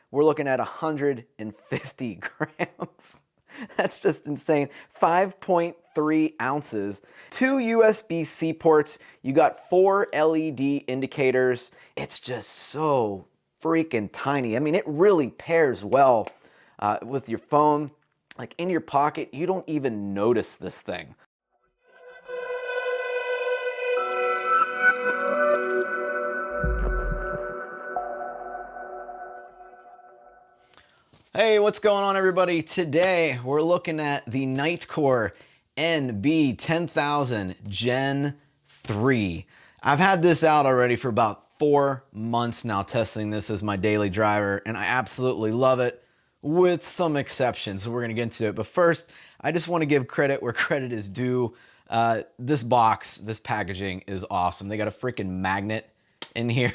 we're looking at 150 grams. That's just insane. 5.3 ounces. 2 USB-C ports. You got 4 LED indicators. It's just so freaking tiny. I mean, it really pairs well with your phone. Like in your pocket, you don't even notice this thing. Hey, what's going on, everybody? Today we're looking at the NITECORE NB10000 Gen 3. I've had this out already for about 4 months now, testing this as my daily driver, and I absolutely love it, with some exceptions. So we're gonna get into it. But first, I just want to give credit where credit is due. This box, this packaging is awesome. They got a freaking magnet in here.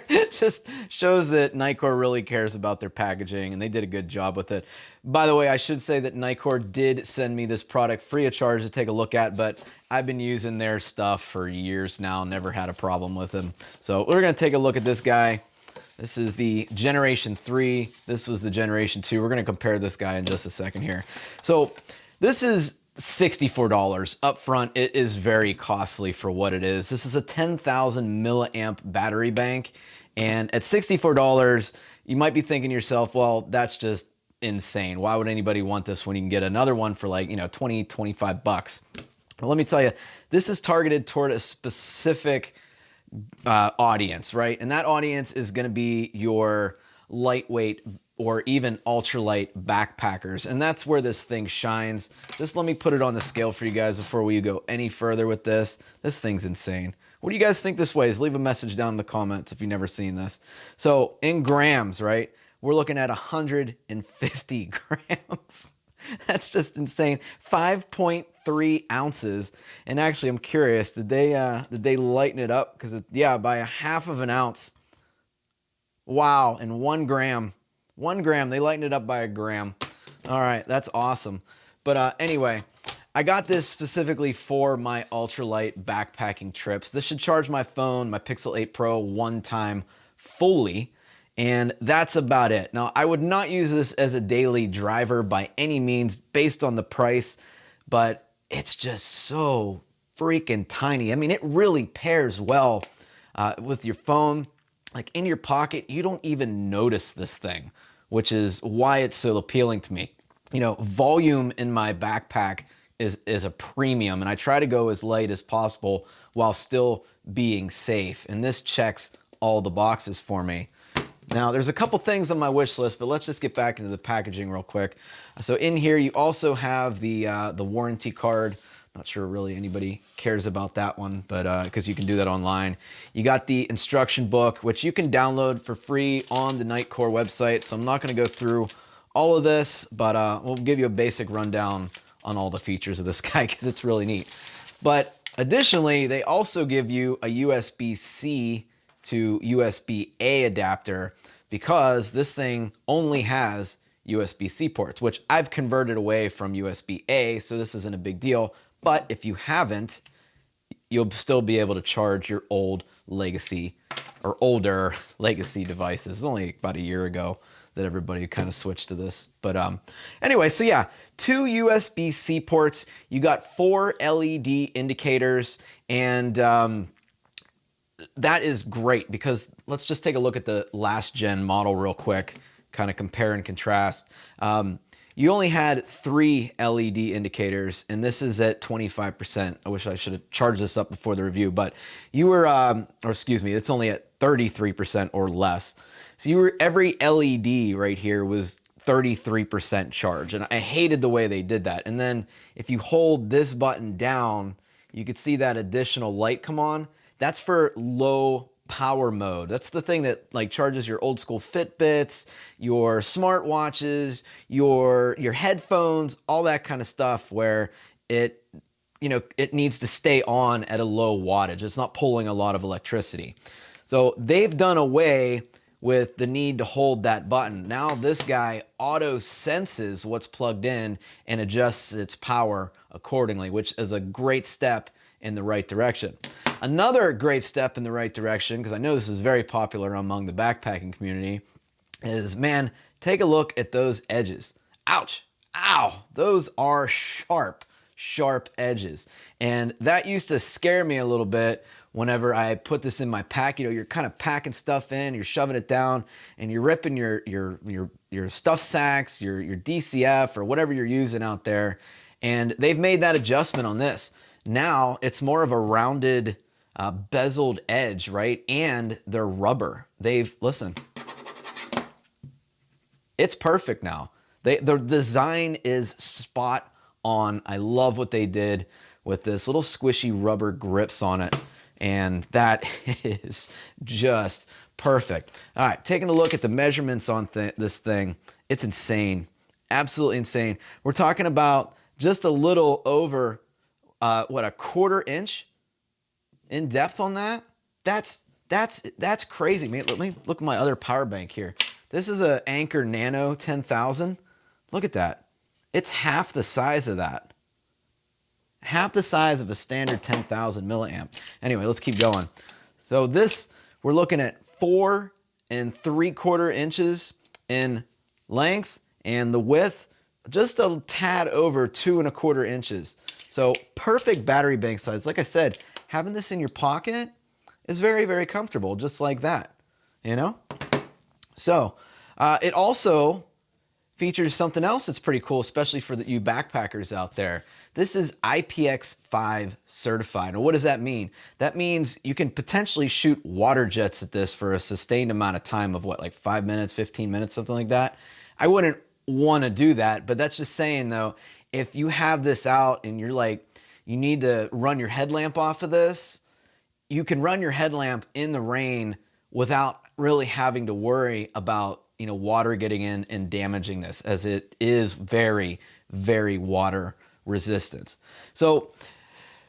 It just shows that NITECORE really cares about their packaging, and they did a good job with it. By the way, I should say that NITECORE did send me this product free of charge to take a look at, but I've been using their stuff for years now, never had a problem with them. So we're gonna take a look at this guy. This is the Generation 3. This was the Generation 2. We're gonna compare this guy in just a second here. So this is $64 up front. It is very costly for what it is. This is a 10,000 milliamp battery bank, and at $64 you might be thinking to yourself, well, that's just insane. Why would anybody want this when you can get another one for like, 20, 25 bucks? Well, let me tell you, this is targeted toward a specific audience, right? And that audience is going to be your lightweight or even ultralight backpackers. And that's where this thing shines. Just let me put it on the scale for you guys before we go any further with this. This thing's insane. What do you guys think this weighs? Leave a message down in the comments if you've never seen this. So in grams, right? We're looking at 150 grams. That's just insane. 5.3 ounces. And actually, I'm curious, did they lighten it up? Because yeah, by a half of an ounce. Wow, and 1 gram. 1 gram, they lightened it up by a gram. All right, that's awesome. But anyway, I got this specifically for my ultralight backpacking trips. This should charge my phone, my Pixel 8 Pro, one time fully, and that's about it. Now, I would not use this as a daily driver by any means based on the price, but it's just so freaking tiny. I mean, it really pairs well with your phone. Like in your pocket, you don't even notice this thing, which is why it's so appealing to me. Volume in my backpack is a premium, and I try to go as light as possible while still being safe. And this checks all the boxes for me. Now, there's a couple things on my wish list, but let's just get back into the packaging real quick. So in here, you also have the warranty card. Not sure really anybody cares about that one, but because you can do that online. You got the instruction book, which you can download for free on the NITECORE website. So I'm not going to go through all of this, but we'll give you a basic rundown on all the features of this guy because it's really neat. But additionally, they also give you a USB-C to USB-A adapter because this thing only has USB-C ports, which I've converted away from USB-A, so this isn't a big deal. But if you haven't, you'll still be able to charge your old legacy or older legacy devices. It's only about a year ago that everybody kind of switched to this. But anyway, so yeah, 2 USB-C ports. You got 4 LED indicators, and that is great because let's just take a look at the last gen model real quick, kind of compare and contrast. You only had 3 LED indicators, and this is at 25%. I wish I should have charged this up before the review, but you were, or excuse me, it's only at 33% or less. So every LED right here was 33% charge, and I hated the way they did that. And then if you hold this button down, you could see that additional light come on. That's for low power mode. That's the thing that like charges your old school Fitbits, your smartwatches, your headphones, all that kind of stuff where it needs to stay on at a low wattage. It's not pulling a lot of electricity. So they've done away with the need to hold that button. Now this guy auto senses what's plugged in and adjusts its power accordingly, which is a great step in the right direction. Another great step in the right direction, because I know this is very popular among the backpacking community, is, man, take a look at those edges. Ouch, ow, those are sharp, sharp edges. And that used to scare me a little bit whenever I put this in my pack. You know, you're kind of packing stuff in, you're shoving it down, and you're ripping your stuff sacks, your DCF, or whatever you're using out there. And they've made that adjustment on this. Now it's more of a rounded, bezeled edge, right? And they're rubber. Listen, it's perfect now. The design is spot on. I love what they did with this little squishy rubber grips on it. And that is just perfect. All right, taking a look at the measurements on this thing. It's insane, absolutely insane. We're talking about just a little over, what, a 1/4 inch in depth on that? That's crazy, man. Let me look at my other power bank here. This is a Anker Nano 10,000. Look at that. It's half the size of that. Half the size of a standard 10,000 milliamp. Anyway, let's keep going. So this, we're looking at 4 3/4 inches in length, and the width just a tad over 2 1/4 inches. So perfect battery bank size. Like I said, having this in your pocket is very, very comfortable, just like that, you know? So it also features something else that's pretty cool, especially for you backpackers out there. This is IPX5 certified. And what does that mean? That means you can potentially shoot water jets at this for a sustained amount of time of what, like 5 minutes, 15 minutes, something like that. I wouldn't want to do that, but that's just saying though, if you have this out and you're like, you need to run your headlamp off of this, you can run your headlamp in the rain without really having to worry about, you know, water getting in and damaging this, as it is very, very water resistant. So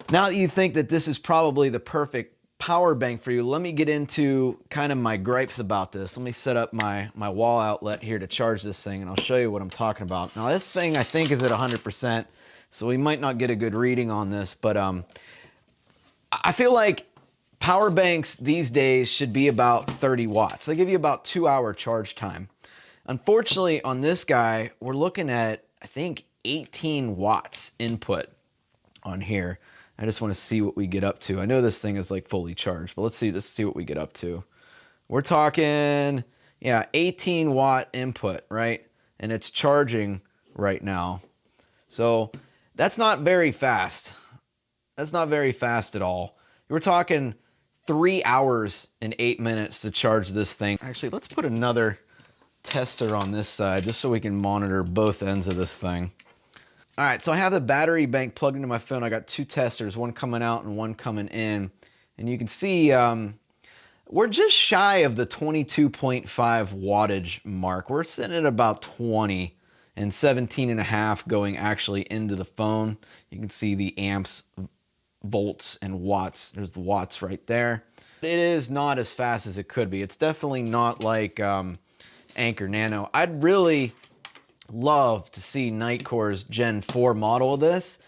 now that you think that this is probably the perfect power bank for you, let me get into kind of my gripes about this. Let me set up my wall outlet here to charge this thing, and I'll show you what I'm talking about. Now this thing I think is at 100%, so we might not get a good reading on this, but I feel like power banks these days should be about 30 watts. They give you about 2-hour charge time. Unfortunately, on this guy, we're looking at, I think, 18 watts input on here. I just want to see what we get up to. I know this thing is like fully charged, but let's see what we get up to. We're talking, yeah, 18 watt input, right? And it's charging right now. So that's not very fast. That's not very fast at all. We're talking 3 hours and 8 minutes to charge this thing. Actually, let's put another tester on this side just so we can monitor both ends of this thing. All right, so I have the battery bank plugged into my phone. I got 2 testers, one coming out and one coming in. And you can see we're just shy of the 22.5 wattage mark. We're sitting at about 20 and 17.5 going actually into the phone. You can see the amps, volts, and watts. There's the watts right there. It is not as fast as it could be. It's definitely not like Anker Nano. I'd really love to see NITECORE's Gen 4 model of this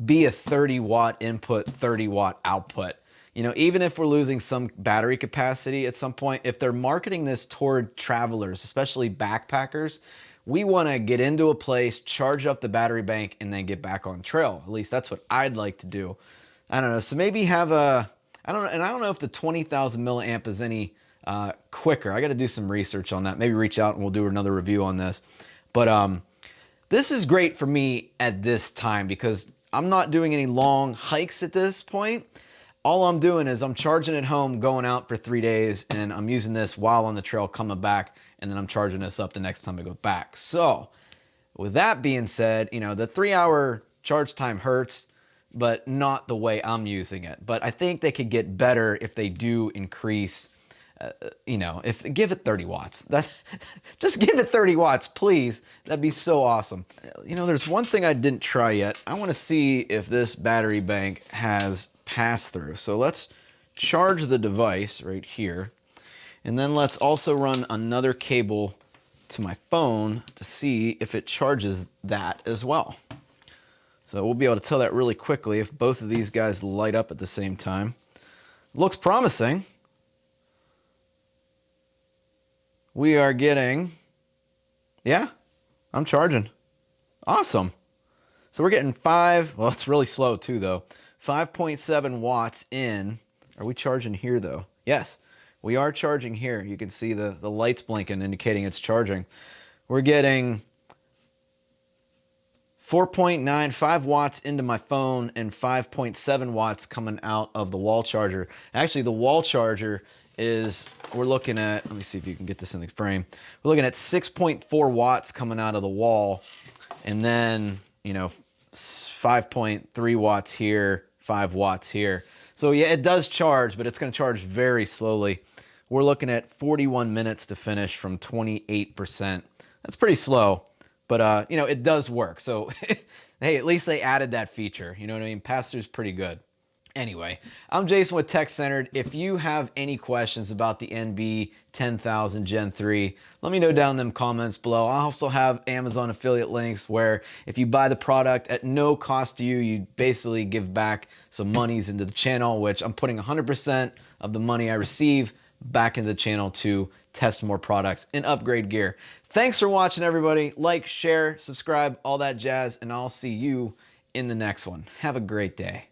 be a 30 watt input, 30 watt output. You know, even if we're losing some battery capacity at some point, if they're marketing this toward travelers, especially backpackers, we want to get into a place, charge up the battery bank, and then get back on trail. At least that's what I'd like to do. I don't know. So maybe have a, I don't know, and I don't know if the 20,000 milliamp is any quicker. I got to do some research on that. Maybe reach out and we'll do another review on this. But this is great for me at this time because I'm not doing any long hikes at this point. All I'm doing is I'm charging at home, going out for 3 days, and I'm using this while on the trail coming back, and then I'm charging this up the next time I go back. So with that being said, you know, the 3-hour charge time hurts, but not the way I'm using it. But I think they could get better if they do increase, you know, give it 30 watts. Just give it 30 watts, please. That'd be so awesome. You know, there's one thing I didn't try yet. I want to see if this battery bank has pass-through. So let's charge the device right here. And then let's also run another cable to my phone to see if it charges that as well. So we'll be able to tell that really quickly if both of these guys light up at the same time. Looks promising. we are getting, yeah, I'm charging. Awesome. So we're getting well, it's really slow too though. 5.7 watts in. Are we charging here though? Yes, we are charging here. You can see the lights blinking indicating it's charging. We're getting 4.95 watts into my phone and 5.7 watts coming out of the wall charger. Actually, the wall charger is, we're looking at, let me see if you can get this in the frame. We're looking at 6.4 watts coming out of the wall, and then, you know, 5.3 watts here, 5 watts here. So yeah, it does charge, but it's going to charge very slowly. We're looking at 41 minutes to finish from 28%. That's pretty slow, but you know, it does work. So hey, at least they added that feature. You know what I mean? Pass-through's pretty good. Anyway, I'm Jason with Tech Centered. If you have any questions about the NB10000 Gen 3, let me know down in them comments below. I also have Amazon affiliate links where if you buy the product at no cost to you, you basically give back some monies into the channel, which I'm putting 100% of the money I receive back into the channel to test more products and upgrade gear. Thanks for watching, everybody. Like, share, subscribe, all that jazz, and I'll see you in the next one. Have a great day.